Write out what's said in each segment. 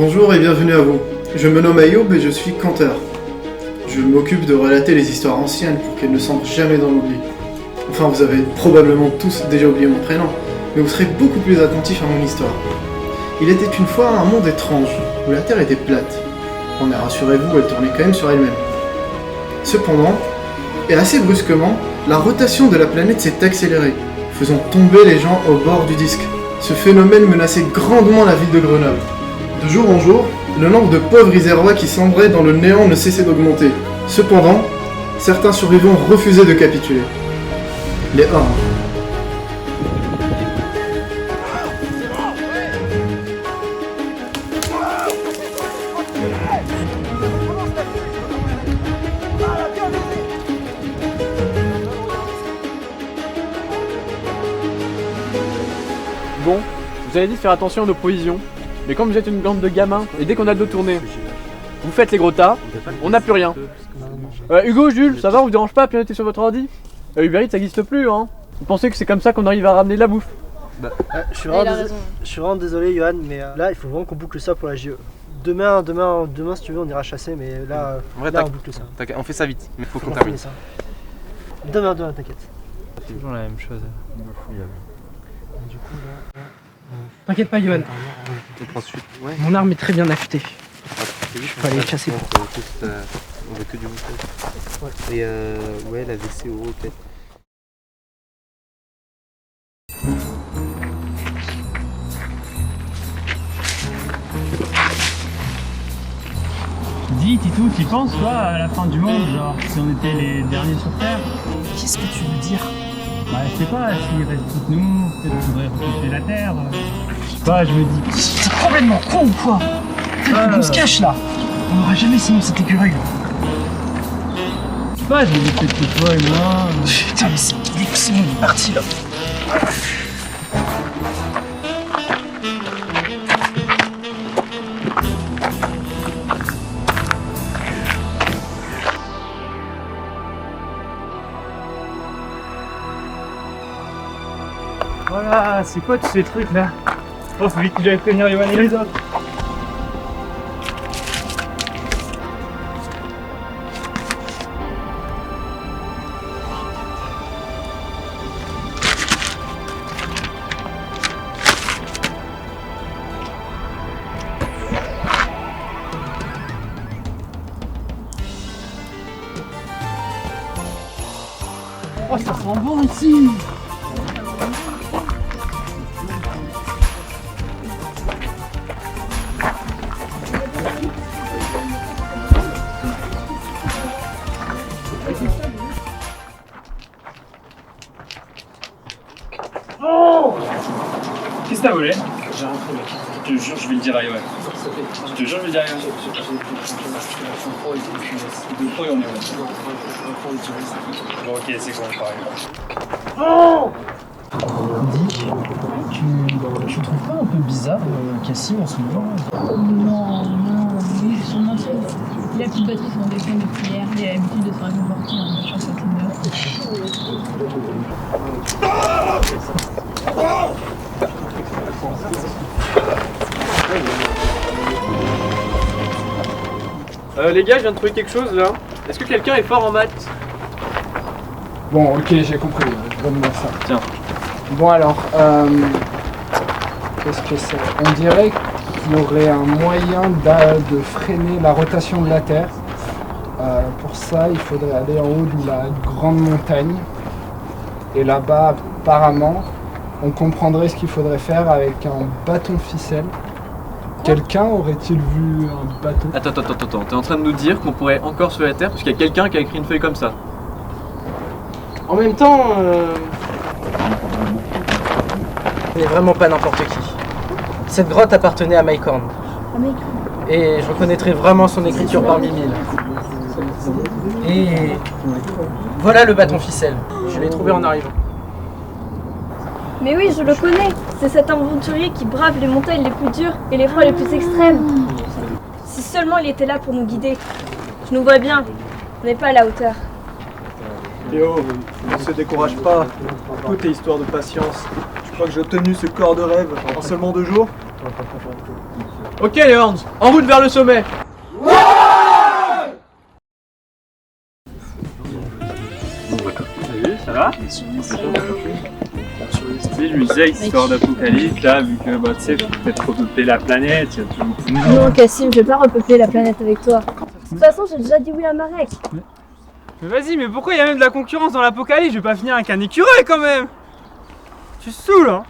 Bonjour et bienvenue à vous. Je me nomme Ayoub et je suis conteur. Je m'occupe de relater les histoires anciennes pour qu'elles ne sombrent jamais dans l'oubli. Enfin, vous avez probablement tous déjà oublié mon prénom, mais vous serez beaucoup plus attentifs à mon histoire. Il était une fois un monde étrange, où la Terre était plate. Mais rassurez-vous, elle tournait quand même sur elle-même. Cependant, et assez brusquement, la rotation de la planète s'est accélérée, faisant tomber les gens au bord du disque. Ce phénomène menaçait grandement la ville de Grenoble. De jour en jour, le nombre de pauvres isérois qui sombraient dans le néant ne cessait d'augmenter. Cependant, certains survivants refusaient de capituler. Les Ormes. Bon, vous avez dit de faire attention à nos provisions, mais comme vous êtes une bande de gamins, et dès qu'on a le dos tourné, vous faites les gros tas, on n'a plus rien. Hugo, Jules, ça va, on vous dérange pas à pianoter sur votre ordi Uber Eats ça n'existe plus, hein. Vous pensez que c'est comme ça qu'on arrive à ramener de la bouffe? Je suis vraiment désolé, Johan, mais là il faut vraiment qu'on boucle ça pour la JE. Demain, si tu veux, on ira chasser, mais là, En vrai, là on boucle ça. on fait ça vite, mais faut qu'on On termine. finit ça. Demain, t'inquiète. C'est toujours la même chose. Du coup, là, T'inquiète pas, Johan. On prend suite. Ouais. Mon arme est très bien affûtée. Je peux aller chasser. On veut que du montage. Et ouais, la VCO peut-être. Dis Titou, t'y penses toi à la fin du monde, genre si on était les derniers sur Terre? Qu'est-ce que tu veux dire? Bah je sais pas, s'il reste toutes nous, peut-être qu'on devrait repeupler la Terre. Je sais pas, je me dis. T'es complètement con ou quoi? On se cache là. On n'aura jamais sinon cette écureuil. Je sais pas, je me dis peut-être que toi et moi. Putain, mais c'est bon, il est parti là. Voilà, c'est quoi tous ces trucs là? Oh, faut vite que j'aille prévenir Yoann et les autres. Oh, ça sent bon ici! Oh! Qu'est-ce que t'as volé? J'ai un truc. Je te jure, je vais le dire à Yoann. Je te jure, je vais le dire à Yoann. De quoi on est où? Bon, ok, c'est quoi, pareil. Oh! Tu trouves pas un peu bizarre Cassim en ce moment? Non, oui, son ancien. Il a plus de batterie sur son téléphone depuis hier. Il a l'habitude de se réconforter en marchant sur Les gars, je viens de trouver quelque chose là. Est-ce que quelqu'un est fort en maths? Bon, ok, j'ai compris. Donne-moi ça. Tiens. Bon alors, qu'est-ce que c'est? On dirait qu'il y aurait un moyen de freiner la rotation de la Terre. Pour ça, il faudrait aller en haut de la grande montagne. Et là-bas, apparemment, on comprendrait ce qu'il faudrait faire avec un bâton ficelle. Quelqu'un aurait-il vu un bateau? Attends, t'es en train de nous dire qu'on pourrait encore sauver la Terre parce qu'il y a quelqu'un qui a écrit une feuille comme ça? En même temps, il n'est vraiment pas n'importe qui. Cette grotte appartenait à Mike Horn. Et je reconnaîtrais vraiment son écriture parmi mille. Et voilà le bâton ficelle. Je l'ai trouvé en arrivant. Mais oui, je le connais. C'est cet aventurier qui brave les montagnes les plus dures et les froids les plus extrêmes. Si seulement il était là pour nous guider. Je nous vois bien. On n'est pas à la hauteur. Théo, ne se décourage pas. Tout est histoire de patience. Je crois que j'ai obtenu ce corps de rêve en seulement 2 jours. Ok les Horns, en route vers le sommet. Salut, ça va? Je me disais, avec l'histoire d'apocalypse, là, vu que bah, tu sais, faut peut-être repeupler la planète, il y a toujours beaucoup de monde. Non, Cassim, je vais pas repeupler la planète avec toi. De toute façon, j'ai déjà dit oui à Marek. Mais vas-y, mais pourquoi il y a même de la concurrence dans l'apocalypse? Je vais pas finir avec un écureuil quand même! Tu saoules, hein?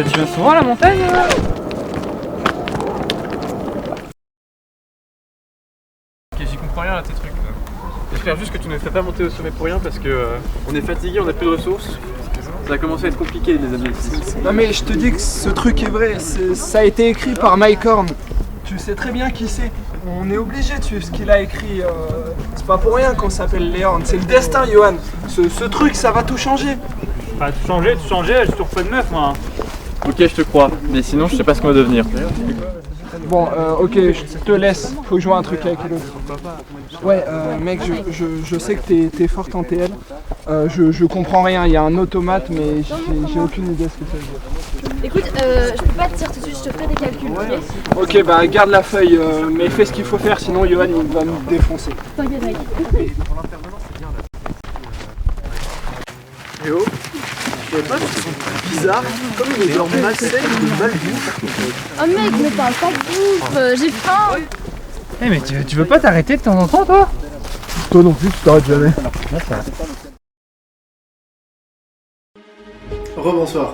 Tu viens souvent à la montagne? Ok, j'y comprends rien à tes trucs. J'espère juste que tu ne me fais pas monter au sommet pour rien parce que on est fatigué, on a plus de ressources. Ça a commencé à être compliqué les amis. Non mais je te dis que ce truc est vrai, ça a été écrit par Mike Horn. Tu sais très bien qui c'est. On est obligé de suivre ce qu'il a écrit. C'est pas pour rien qu'on s'appelle les Horn. C'est le destin, Johan. Ce truc, ça va tout changer. Bah, tout changer, j'ai toujours pas de meuf, moi. Ok, je te crois, mais sinon je sais pas ce qu'on va devenir. Bon, ok, je te laisse. Faut que je vois un truc avec l'autre. Ouais, mec, je sais que t'es forte en TL. Je comprends rien. Il y a un automate, mais j'ai aucune idée de ce que ça veut dire. Écoute, je peux pas te dire tout de suite, je te ferai des calculs, ok? Ok, bah garde la feuille, mais fais ce qu'il faut faire, sinon Johan il va nous défoncer. T'inquiète, mec. Yo, je savais pas que c'est bizarre, comme une odeur malsaine de malbouffe. Oh mec, ne parle pas de bouffe, j'ai faim. Eh mais tu veux pas t'arrêter de temps en temps, toi? Toi non plus, tu t'arrêtes jamais. Rebonsoir.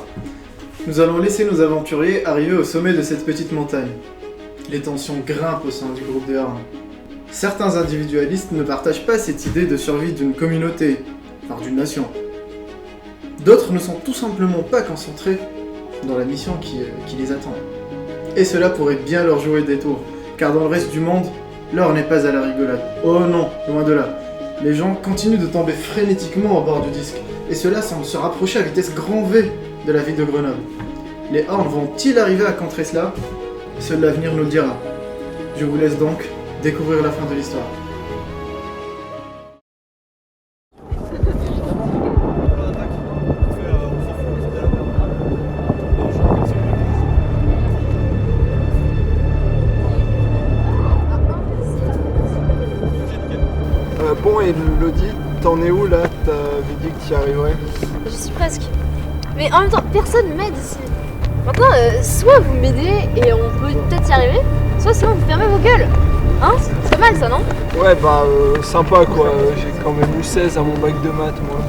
Nous allons laisser nos aventuriers arriver au sommet de cette petite montagne. Les tensions grimpent au sein du groupe des Horns. Certains individualistes ne partagent pas cette idée de survie d'une communauté, voire d'une nation. D'autres ne sont tout simplement pas concentrés dans la mission qui les attend. Et cela pourrait bien leur jouer des tours, car dans le reste du monde, l'or n'est pas à la rigolade. Oh non, loin de là. Les gens continuent de tomber frénétiquement au bord du disque, et cela semble se rapprocher à vitesse grand V de la ville de Grenoble. Les Horns vont-ils arriver à contrer cela? Seul l'avenir nous le dira. Je vous laisse donc découvrir la fin de l'histoire. Bon, et Lodi, t'en es où là? T'avais dit que t'y arriverais. Je suis presque. Mais en même temps, personne m'aide ici. Maintenant, soit vous m'aidez et on peut peut-être y arriver, soit sinon vous fermez vos gueules. Hein? C'est pas mal ça, non? Ouais, bah sympa quoi. J'ai quand même eu 16 à mon bac de maths moi.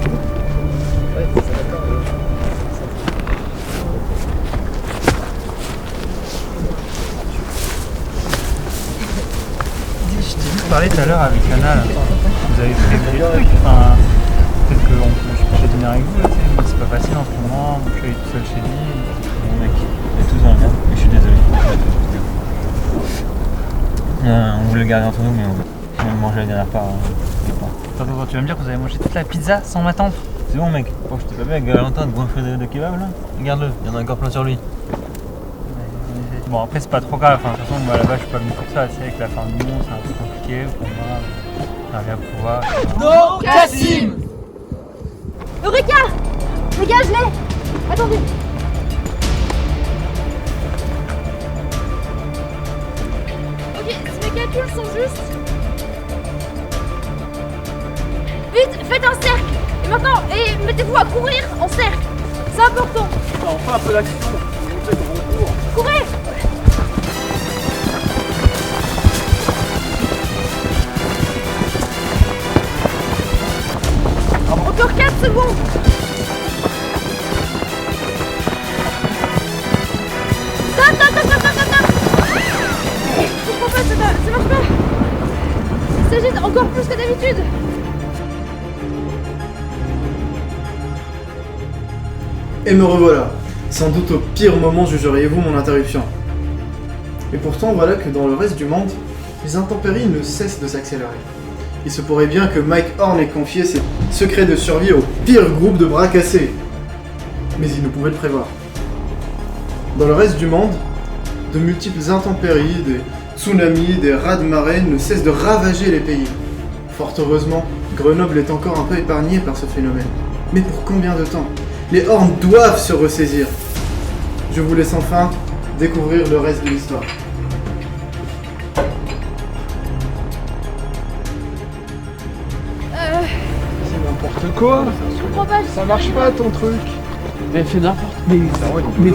Je t'ai vu parler tout à l'heure avec Anna là. Vous avez prévu des trucs, enfin, peut-être je peux venir avec vous, là, mais c'est pas facile en ce moment, je suis tout seul chez lui. Bon mec, on est tous dans le même, et je suis désolé. On voulait le garder entre nous, mais on vient de manger la dernière part. Attends, tu vas me dire que vous avez mangé toute la pizza sans m'attendre? C'est bon mec, je t'ai pas vu avec Valentin de goinfrer de kebab là? Regarde-le, il y en a encore plein sur lui. Bon après c'est pas trop grave, enfin, de toute façon moi là-bas je suis pas venu pour ça, tu sais, avec la fin du monde c'est un peu compliqué pour moi, j'arrive à pouvoir... Non, Cassim! Eureka! Dégage-les! Attendez! Ok, si mes calculs sont justes... Vite, faites un cercle! Et maintenant, mettez-vous à courir en cercle! C'est important! Enfin un peu d'action, Courez! Encore 4 secondes! Stop! Je comprends pas, ça marche pas! Il s'agit encore plus que d'habitude! Et me revoilà. Sans doute au pire moment jugeriez-vous mon interruption. Et pourtant voilà que dans le reste du monde, les intempéries ne cessent de s'accélérer. Il se pourrait bien que Mike Horn ait confié ses secrets de survie au pire groupe de bras cassés. Mais il ne pouvait le prévoir. Dans le reste du monde, De multiples intempéries, des tsunamis, des raz-de-marée ne cessent de ravager les pays. Fort heureusement, Grenoble est encore un peu épargnée par ce phénomène. Mais pour combien de temps? Les Horns doivent se ressaisir. Je vous laisse enfin découvrir le reste de l'histoire. C'est n'importe quoi. Je comprends pas. Ça marche pas ton truc. Mais fais n'importe. Mais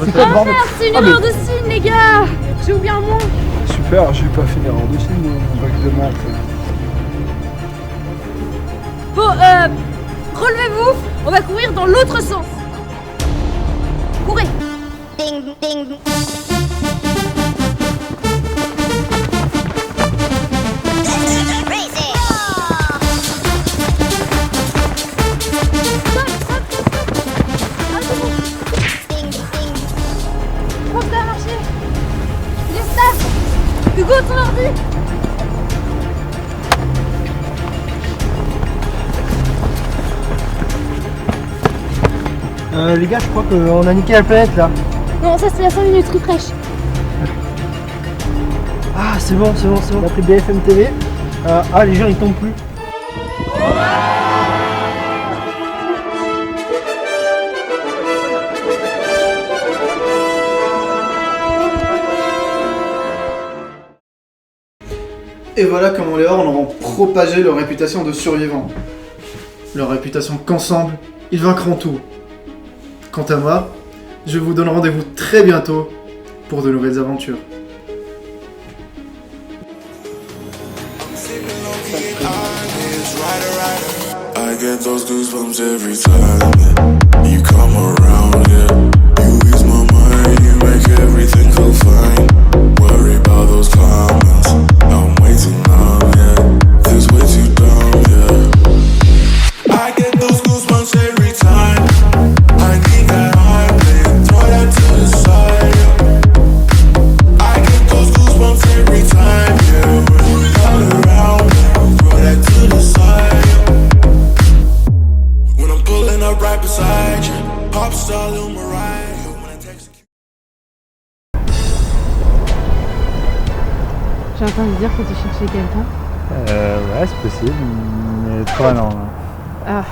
c'est quoi le bordel? C'est une erreur de signe, les gars. J'ai oublié un mot. Super, j'ai pas fait d'erreur de signe, mon bac de maths. Bon, relevez-vous. On va courir dans l'autre sens. Courez. Ding, ding. Hugo, ton ordi! Les gars, je crois qu'on a niqué la planète là. Non, ça c'est la 5 minutes refresh. Ah, c'est bon. On a pris BFM TV. Les gens ils tombent plus. Et voilà comment les Horns auront propagé leur réputation de survivants. Leur réputation qu'ensemble, ils vaincront tout. Quant à moi, je vous donne rendez-vous très bientôt pour de nouvelles aventures. I get those goosebumps every time you come around, yeah. You ease my mind, you make everything feel fine. Worry about those comments, I'm way too numb, yeah. This way too dumb, yeah. I get those goosebumps every time. I need that high thing, throw that to the side, yeah. I get those goosebumps every time, yeah. When you come around, throw that to the side, yeah. When I'm pulling up right beside you, pop star Lil Mariah, when I text. J'ai entendu dire que tu cherchais quelqu'un. Ouais, c'est possible, mais toi non. Ah.